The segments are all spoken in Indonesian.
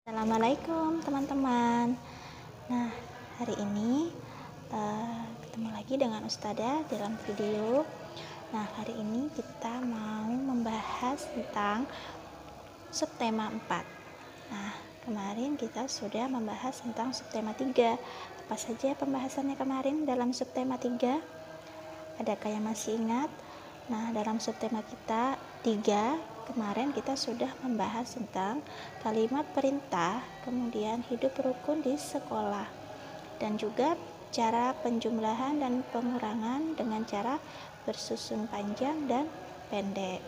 Assalamualaikum teman-teman. Nah, hari ini ketemu lagi dengan Ustadzah dalam video. Nah, hari ini kita mau membahas tentang subtema 4. Nah, kemarin kita sudah membahas tentang subtema 3. Apa saja pembahasannya kemarin dalam subtema 3? Adakah yang masih ingat? Nah, dalam subtema kita 3 kemarin kita sudah membahas tentang kalimat perintah, kemudian hidup rukun di sekolah, dan juga cara penjumlahan dan pengurangan dengan cara bersusun panjang dan pendek.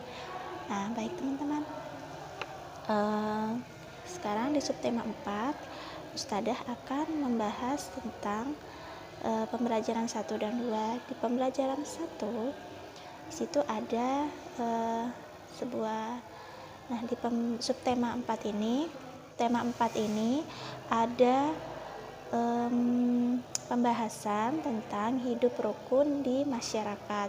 Nah, baik teman-teman, sekarang di subtema 4 Ustadzah akan membahas tentang pembelajaran 1 dan 2. Di pembelajaran 1 situ ada di subtema 4 ini, tema 4 ini ada pembahasan tentang hidup rukun di masyarakat.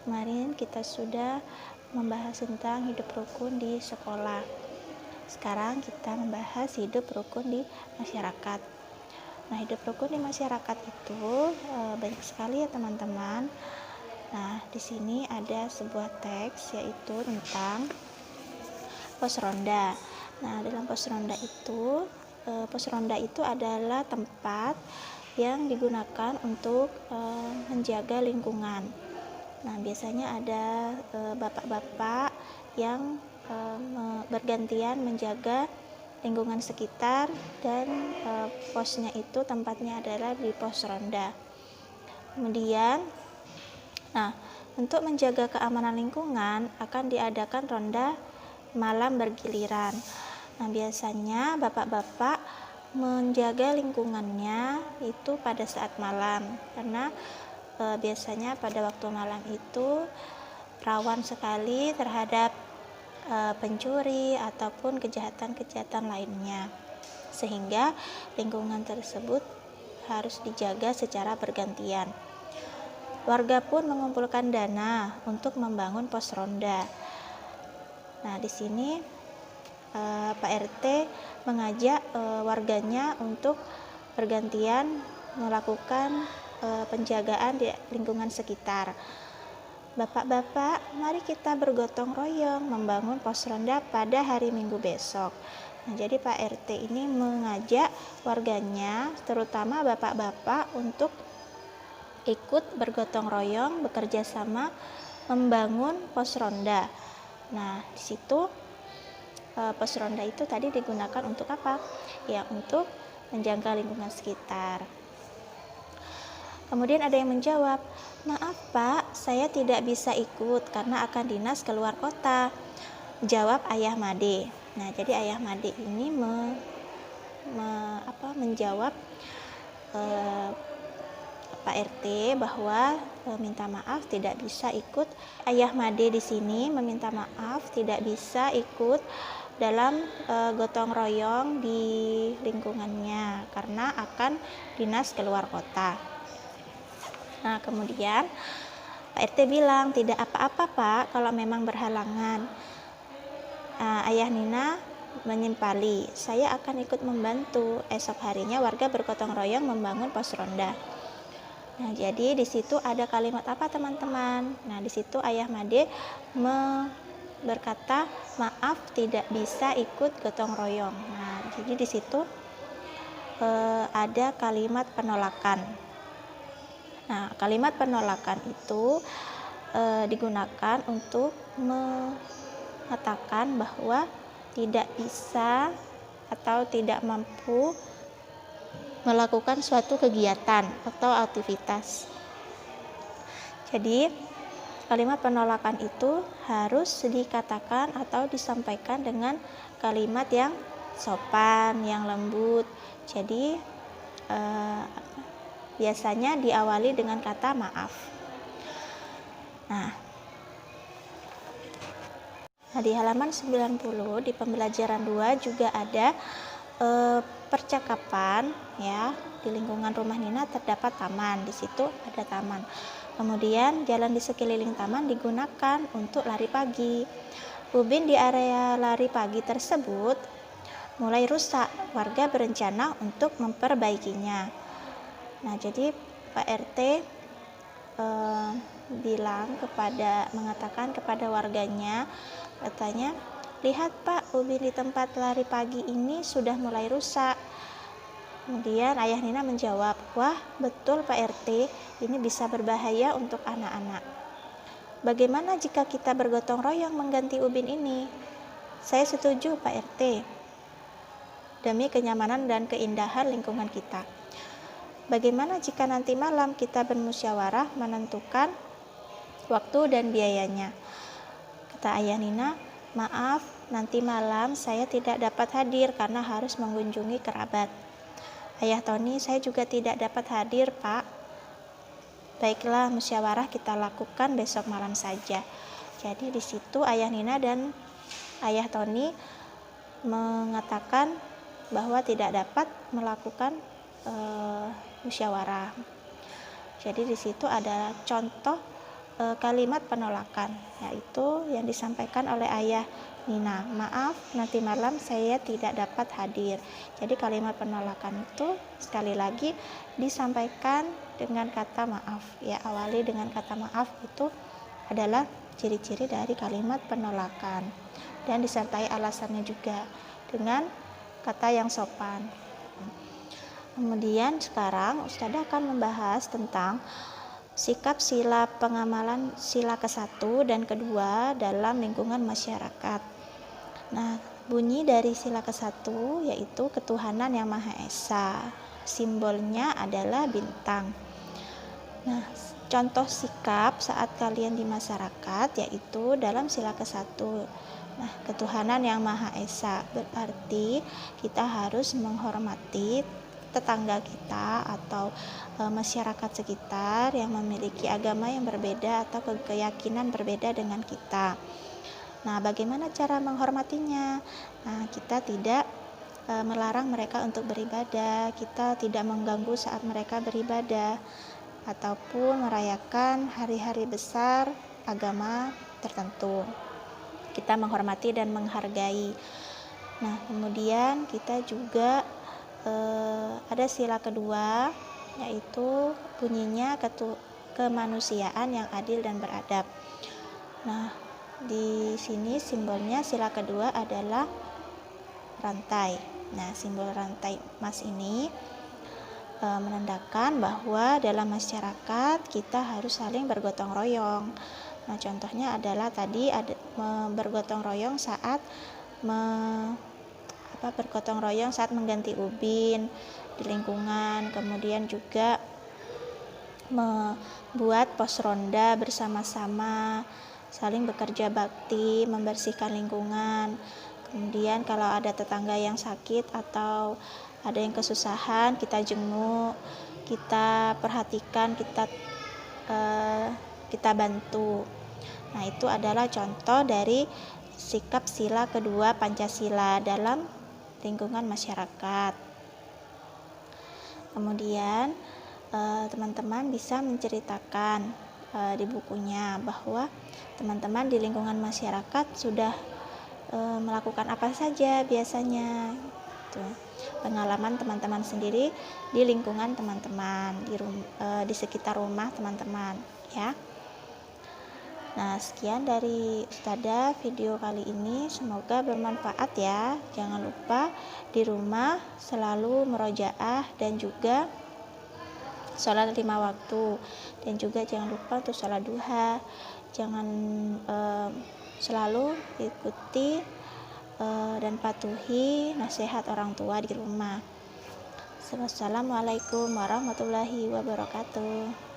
Kemarin kita sudah membahas tentang hidup rukun di sekolah. Sekarang kita membahas hidup rukun di masyarakat. Nah, hidup rukun di masyarakat itu banyak sekali ya teman-teman. Nah, di sini ada sebuah teks yaitu tentang pos ronda. Nah, dalam pos ronda itu adalah tempat yang digunakan untuk menjaga lingkungan. Nah, biasanya ada bapak-bapak yang bergantian menjaga lingkungan sekitar, dan posnya itu tempatnya adalah di pos ronda. Kemudian, untuk menjaga keamanan lingkungan akan diadakan ronda malam bergiliran. Nah, biasanya bapak-bapak menjaga lingkungannya itu pada saat malam, karena biasanya pada waktu malam itu rawan sekali terhadap pencuri ataupun kejahatan-kejahatan lainnya, sehingga lingkungan tersebut harus dijaga secara bergantian. Warga pun mengumpulkan dana untuk membangun pos ronda. Nah, di sini Pak RT mengajak warganya untuk bergantian melakukan penjagaan di lingkungan sekitar. Bapak-bapak, mari kita bergotong royong membangun pos ronda pada hari Minggu besok. Nah, jadi Pak RT ini mengajak warganya, terutama bapak-bapak, untuk ikut bergotong royong bekerja sama membangun pos ronda. Nah, di situ pos ronda itu tadi digunakan untuk apa? Ya, untuk menjaga lingkungan sekitar. Kemudian ada yang menjawab, "Maaf Pak, saya tidak bisa ikut karena akan dinas keluar kota." Jawab Ayah Made. Nah, jadi Ayah Made ini menjawab Pak RT bahwa meminta maaf tidak bisa ikut. Ayah Made di sini meminta maaf tidak bisa ikut dalam gotong royong di lingkungannya karena akan dinas keluar kota. Nah, kemudian Pak RT bilang, "Tidak apa-apa Pak kalau memang berhalangan." Ayah Nina menimpali, "Saya akan ikut membantu." Esok harinya warga bergotong royong membangun pos ronda. Nah, jadi di situ ada kalimat apa teman-teman? Nah, di situ Ayah Made berkata, "Maaf tidak bisa ikut gotong royong." Nah, jadi di situ ada kalimat penolakan. Nah, kalimat penolakan itu digunakan untuk mengatakan bahwa tidak bisa atau tidak mampu melakukan suatu kegiatan atau aktivitas. Jadi, kalimat penolakan itu harus dikatakan atau disampaikan dengan kalimat yang sopan, yang lembut. Jadi, biasanya diawali dengan kata maaf. Nah, di halaman 90 di pembelajaran 2 juga ada percakapan, ya. Di lingkungan rumah Nina terdapat taman. Di situ ada taman. Kemudian jalan di sekeliling taman digunakan untuk lari pagi. Ubin di area lari pagi tersebut mulai rusak. Warga berencana untuk memperbaikinya. Nah, jadi Pak RT mengatakan kepada warganya, katanya, "Lihat Pak, ubin di tempat lari pagi ini sudah mulai rusak." Kemudian ayah Nina menjawab, "Wah, betul Pak RT, ini bisa berbahaya untuk anak-anak. Bagaimana jika kita bergotong royong mengganti ubin ini?" "Saya setuju Pak RT, demi kenyamanan dan keindahan lingkungan kita." "Bagaimana jika nanti malam kita bermusyawarah menentukan waktu dan biayanya?" Kata ayah Nina, "Maaf, nanti malam saya tidak dapat hadir karena harus mengunjungi kerabat." "Ayah Tony, saya juga tidak dapat hadir Pak." "Baiklah, musyawarah kita lakukan besok malam saja." Jadi di situ ayah Nina dan ayah Tony mengatakan bahwa tidak dapat melakukan musyawarah. Jadi di situ ada contoh kalimat penolakan, yaitu yang disampaikan oleh ayah Nina, "Maaf, nanti malam saya tidak dapat hadir." Jadi kalimat penolakan itu sekali lagi disampaikan dengan kata maaf. Ya, awali dengan kata maaf itu adalah ciri-ciri dari kalimat penolakan, dan disertai alasannya juga dengan kata yang sopan. Kemudian sekarang Ustadzah akan membahas tentang sikap sila pengamalan sila ke-1 dan kedua dalam lingkungan masyarakat. Nah, bunyi dari sila ke-1 yaitu ketuhanan yang Maha Esa. Simbolnya adalah bintang. Nah, contoh sikap saat kalian di masyarakat yaitu dalam sila ke-1. Nah, ketuhanan yang Maha Esa berarti kita harus menghormati tetangga kita atau masyarakat sekitar yang memiliki agama yang berbeda atau keyakinan berbeda dengan kita. Nah, bagaimana cara menghormatinya? Nah, kita tidak melarang mereka untuk beribadah, kita tidak mengganggu saat mereka beribadah, ataupun merayakan hari-hari besar agama tertentu. Kita menghormati dan menghargai. Nah, kemudian kita juga ada sila kedua, yaitu bunyinya kemanusiaan yang adil dan beradab. Nah, di sini simbolnya sila kedua adalah rantai. Nah, simbol rantai emas ini menandakan bahwa dalam masyarakat kita harus saling bergotong royong. Nah, contohnya adalah tadi bergotong royong saat mengganti ubin di lingkungan, kemudian juga membuat pos ronda bersama-sama, saling bekerja bakti, membersihkan lingkungan. Kemudian kalau ada tetangga yang sakit atau ada yang kesusahan, kita jenguk, kita perhatikan, kita bantu. Nah, itu adalah contoh dari sikap sila kedua Pancasila dalam lingkungan masyarakat. Kemudian teman-teman bisa menceritakan di bukunya bahwa teman-teman di lingkungan masyarakat sudah melakukan apa saja biasanya. Pengalaman teman-teman sendiri di lingkungan teman-teman, di sekitar rumah teman-teman, ya. Nah, sekian dari Ustadzah video kali ini, semoga bermanfaat ya. Jangan lupa di rumah selalu murojaah dan juga sholat 5 waktu, dan juga jangan lupa untuk sholat duha. Jangan selalu ikuti dan patuhi nasihat orang tua di rumah. Wassalamualaikum warahmatullahi wabarakatuh.